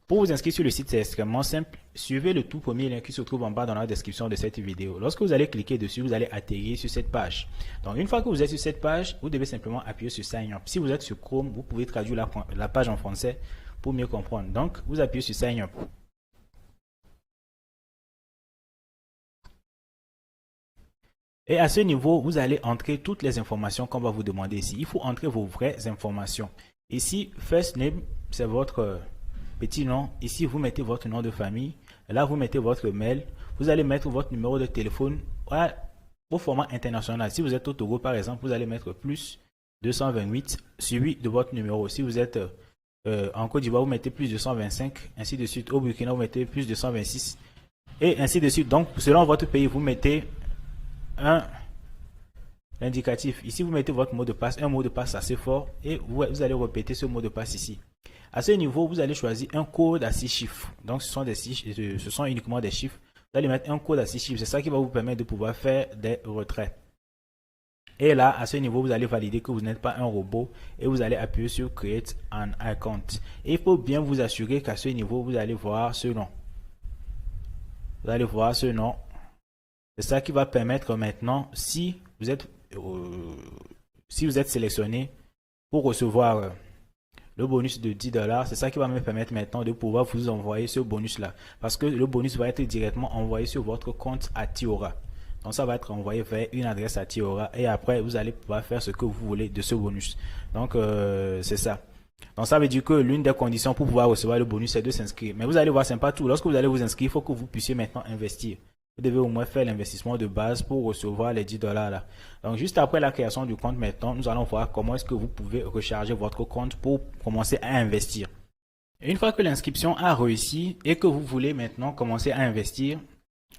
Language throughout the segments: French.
Pour vous inscrire sur le site, c'est extrêmement simple. Suivez le tout premier lien qui se trouve en bas dans la description de cette vidéo. Lorsque vous allez cliquer dessus, vous allez atterrir sur cette page. Donc, une fois que vous êtes sur cette page, vous devez simplement appuyer sur Sign Up. Si vous êtes sur Chrome, vous pouvez traduire la page en français pour mieux comprendre. Donc, vous appuyez sur Sign Up. Et à ce niveau, vous allez entrer toutes les informations qu'on va vous demander ici. Il faut entrer vos vraies informations. Ici, First Name, c'est votre petit nom. Ici, vous mettez votre nom de famille. Là, vous mettez votre mail. Vous allez mettre votre numéro de téléphone au format international. Si vous êtes au Togo, par exemple, vous allez mettre plus 228 suivi de votre numéro. Si vous êtes en Côte d'Ivoire, vous mettez plus 225, ainsi de suite. Au Burkina, vous mettez plus 226, et ainsi de suite. Donc, selon votre pays, vous mettez l'indicatif. Ici, vous mettez votre mot de passe, un mot de passe assez fort, et vous allez répéter ce mot de passe ici. À ce niveau, vous allez choisir un code à 6 chiffres. Donc, ce sont uniquement des chiffres. Vous allez mettre un code à 6 chiffres. C'est ça qui va vous permettre de pouvoir faire des retraits. Et là, à ce niveau, vous allez valider que vous n'êtes pas un robot et vous allez appuyer sur Create an Account. Et il faut bien vous assurer qu'à ce niveau, vous allez voir ce nom. Vous allez voir ce nom. C'est ça qui va permettre maintenant, si vous êtes sélectionné pour recevoir le bonus de 10 $, c'est ça qui va me permettre maintenant de pouvoir vous envoyer ce bonus-là. Parce que le bonus va être directement envoyé sur votre compte à Tiora. Donc ça va être envoyé vers une adresse à Tiora et après vous allez pouvoir faire ce que vous voulez de ce bonus. Donc c'est ça. Donc ça veut dire que l'une des conditions pour pouvoir recevoir le bonus, c'est de s'inscrire. Mais vous allez voir, c'est pas tout. Lorsque vous allez vous inscrire, il faut que vous puissiez maintenant investir. Vous devez au moins faire l'investissement de base pour recevoir les 10 $ là. Donc juste après la création du compte maintenant, nous allons voir comment est-ce que vous pouvez recharger votre compte pour commencer à investir. Et une fois que l'inscription a réussi et que vous voulez maintenant commencer à investir,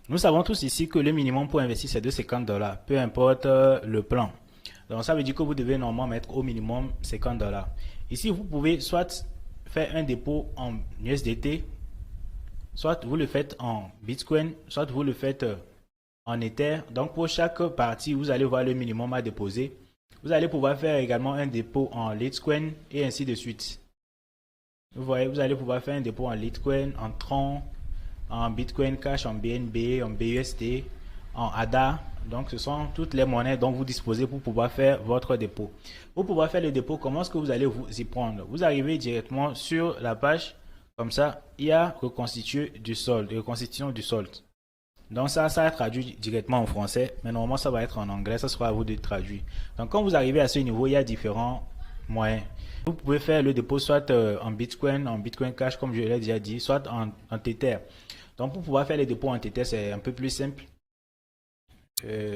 nous savons tous ici que le minimum pour investir c'est de 50 $, peu importe le plan. Donc ça veut dire que vous devez normalement mettre au minimum 50 $. Ici vous pouvez soit faire un dépôt en USDT, soit vous le faites en Bitcoin, soit vous le faites en Ether. Donc pour chaque partie, vous allez voir le minimum à déposer. Vous allez pouvoir faire également un dépôt en Litecoin et ainsi de suite. Vous voyez, vous allez pouvoir faire un dépôt en Litecoin, en Tron, en Bitcoin Cash, en BNB, en BUSD, en ADA. Donc ce sont toutes les monnaies dont vous disposez pour pouvoir faire votre dépôt. Pour pouvoir faire le dépôt, comment est-ce que vous allez vous y prendre? Vous arrivez directement sur la page. Comme ça, il y a reconstitution du solde. Donc ça traduit directement en français, mais normalement ça va être en anglais, ça sera à vous de traduire. Donc quand vous arrivez à ce niveau, il y a différents moyens. Vous pouvez faire le dépôt soit en Bitcoin Cash, comme je l'ai déjà dit, soit en Tether. Donc pour pouvoir faire les dépôts en Tether, c'est un peu plus simple.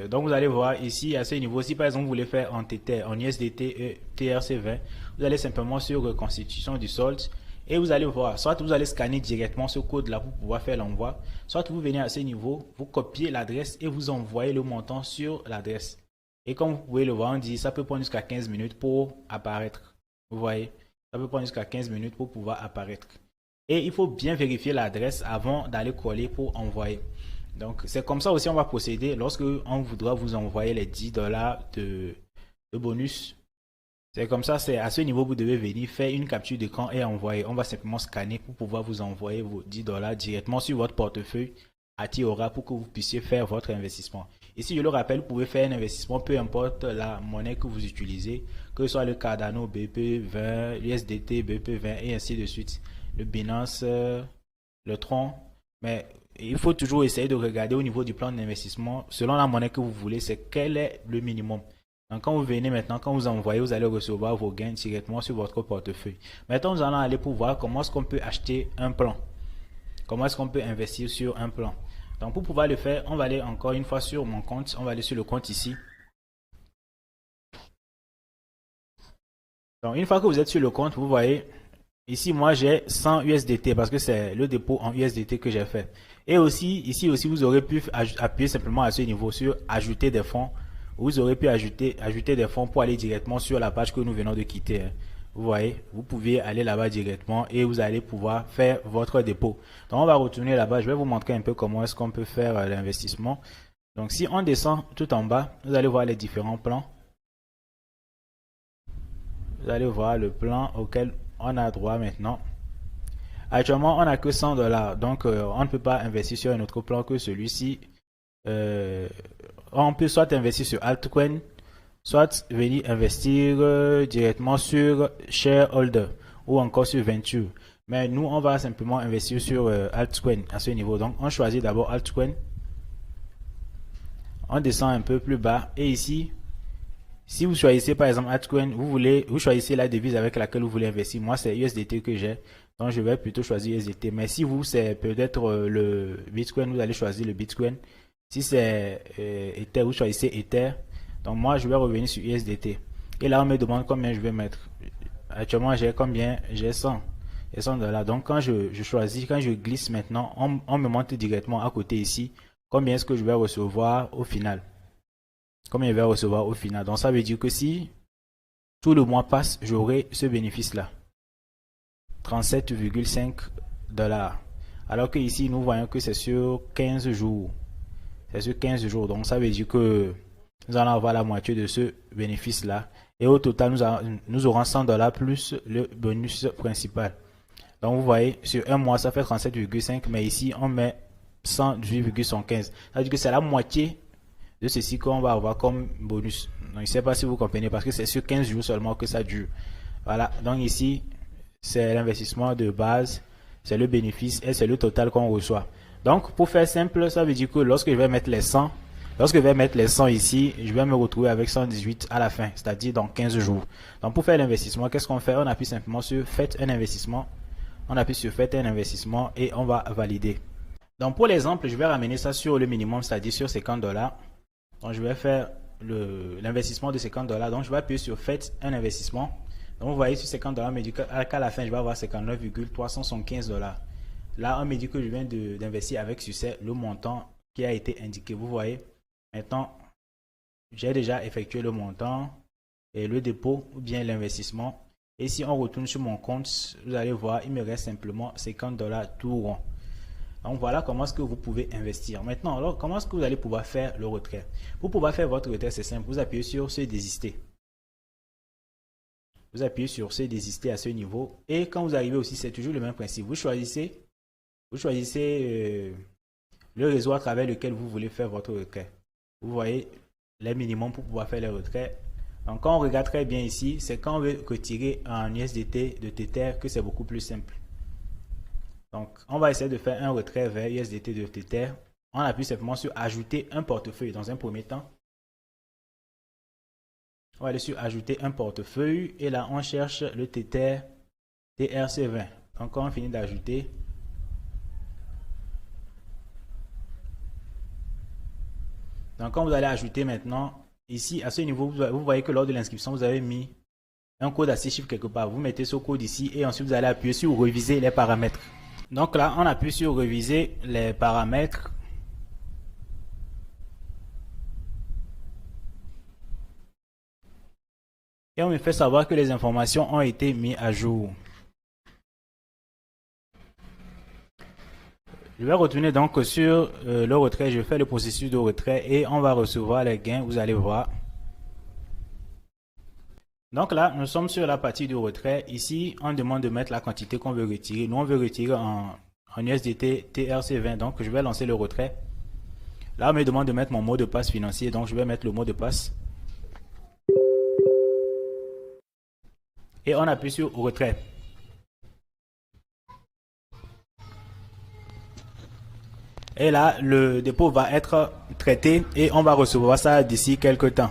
Donc vous allez voir ici à ce niveau, si par exemple vous voulez faire en Tether, en USDT et TRC20, vous allez simplement sur reconstitution du solde. Et vous allez voir, soit vous allez scanner directement ce code là pour pouvoir faire l'envoi, soit vous venez à ce niveau, vous copiez l'adresse et vous envoyez le montant sur l'adresse. Et comme vous pouvez le voir, on dit ça peut prendre jusqu'à 15 minutes pour apparaître. Vous voyez, ça peut prendre jusqu'à 15 minutes pour pouvoir apparaître. Et il faut bien vérifier l'adresse avant d'aller coller pour envoyer. Donc c'est comme ça aussi on va procéder lorsque on voudra vous envoyer les 10 $ de bonus. C'est comme ça, c'est à ce niveau vous devez venir faire une capture d'écran et envoyer. On va simplement scanner pour pouvoir vous envoyer vos 10 $ directement sur votre portefeuille à Tiora pour que vous puissiez faire votre investissement. Ici, je le rappelle, vous pouvez faire un investissement peu importe la monnaie que vous utilisez, que ce soit le Cardano BP20, l'USDT BP20 et ainsi de suite, le Binance, le Tron. Mais il faut toujours essayer de regarder au niveau du plan d'investissement, selon la monnaie que vous voulez, c'est quel est le minimum. Donc quand vous venez maintenant, quand vous envoyez, vous allez recevoir vos gains directement sur votre portefeuille. Maintenant, nous allons aller pour voir comment est-ce qu'on peut acheter un plan. Comment est-ce qu'on peut investir sur un plan. Donc pour pouvoir le faire, on va aller encore une fois sur mon compte. On va aller sur le compte ici. Donc une fois que vous êtes sur le compte, vous voyez, ici moi j'ai 100 USDT parce que c'est le dépôt en USDT que j'ai fait. Et aussi, ici aussi, vous aurez pu appuyer simplement à ce niveau sur ajouter des fonds. Vous aurez pu ajouter des fonds pour aller directement sur la page que nous venons de quitter. Vous voyez, vous pouvez aller là-bas directement et vous allez pouvoir faire votre dépôt. Donc on va retourner là-bas, je vais vous montrer un peu comment est-ce qu'on peut faire l'investissement. Donc si on descend tout en bas, vous allez voir les différents plans. Vous allez voir le plan auquel on a droit maintenant. Actuellement, on n'a que 100 $. Donc, on ne peut pas investir sur un autre plan que celui-ci. On peut soit investir sur altcoin, soit venir investir directement sur shareholder ou encore sur venture. Mais nous, on va simplement investir sur altcoin à ce niveau. Donc, on choisit d'abord altcoin. On descend un peu plus bas. Et ici, si vous choisissez par exemple altcoin, vous choisissez la devise avec laquelle vous voulez investir. Moi, c'est USDT que j'ai. Donc, je vais plutôt choisir USDT. Mais si vous, c'est peut-être le Bitcoin, vous allez choisir le Bitcoin. Si c'est Ether, vous choisissez Ether. Donc, moi, je vais revenir sur USDT. Et là, on me demande combien je vais mettre. Actuellement, j'ai combien? J'ai 100. Et 100 $. Donc, quand je choisis, quand je glisse maintenant, on me montre directement à côté ici combien est-ce que je vais recevoir au final. Combien je vais recevoir au final. Donc, ça veut dire que si tout le mois passe, j'aurai ce bénéfice-là. 37,5 $. Alors que ici, nous voyons que c'est sur 15 jours. C'est sur 15 jours. Donc, ça veut dire que nous allons avoir la moitié de ce bénéfice-là. Et au total, nous aurons 100 $ plus le bonus principal. Donc, vous voyez, sur un mois, ça fait 37,5. Mais ici, on met 118,75. Ça veut dire que c'est la moitié de ceci qu'on va avoir comme bonus. Donc, je ne sais pas si vous comprenez parce que c'est sur 15 jours seulement que ça dure. Voilà. Donc, ici, c'est l'investissement de base, c'est le bénéfice et c'est le total qu'on reçoit. Donc, pour faire simple, ça veut dire que lorsque je vais mettre les 100, ici, je vais me retrouver avec 118 à la fin, c'est-à-dire dans 15 jours. Donc, pour faire l'investissement, qu'est-ce qu'on fait? On appuie simplement sur Faites un investissement. On appuie sur Faites un investissement et on va valider. Donc, pour l'exemple, je vais ramener ça sur le minimum, c'est-à-dire sur 50 $. Donc, je vais faire l'investissement de 50 $. Donc, je vais appuyer sur Faites un investissement. Donc, vous voyez sur 50 $, on me dit qu'à la fin, je vais avoir 59,375 $. Là, on me dit que je viens d'investir avec succès le montant qui a été indiqué. Vous voyez, maintenant, j'ai déjà effectué le montant et le dépôt ou bien l'investissement. Et si on retourne sur mon compte, vous allez voir, il me reste simplement 50 $ tout rond. Donc, voilà comment est-ce que vous pouvez investir. Maintenant, alors, comment est-ce que vous allez pouvoir faire le retrait? Pour pouvoir faire votre retrait, c'est simple. Vous appuyez sur ce désister. Vous appuyez sur ce désister à ce niveau. Et quand vous arrivez aussi, c'est toujours le même principe. Vous choisissez le réseau à travers lequel vous voulez faire votre retrait. Vous voyez les minimums pour pouvoir faire les retraits. Donc, quand on regarde très bien ici, c'est quand on veut retirer un USDT de Tether que c'est beaucoup plus simple. Donc, on va essayer de faire un retrait vers USDT de Tether. On appuie simplement sur ajouter un portefeuille dans un premier temps. On va aller sur ajouter un portefeuille et là, on cherche le Tether TRC20. Donc, quand on finit d'ajouter, donc, quand vous allez ajouter maintenant, ici, à ce niveau, vous voyez que lors de l'inscription, vous avez mis un code à 6 chiffres quelque part. Vous mettez ce code ici et ensuite, vous allez appuyer sur réviser les paramètres. Donc là, on appuie sur réviser les paramètres. Et on me fait savoir que les informations ont été mises à jour. Je vais retourner donc sur le retrait. Je fais le processus de retrait et on va recevoir les gains. Vous allez voir. Donc là, nous sommes sur la partie du retrait. Ici, on demande de mettre la quantité qu'on veut retirer. Nous, on veut retirer en USDT TRC20. Donc, je vais lancer le retrait. Là, on me demande de mettre mon mot de passe financier. Donc, je vais mettre le mot de passe. Et on appuie sur retrait. Et là, le dépôt va être traité et on va recevoir ça d'ici quelques temps.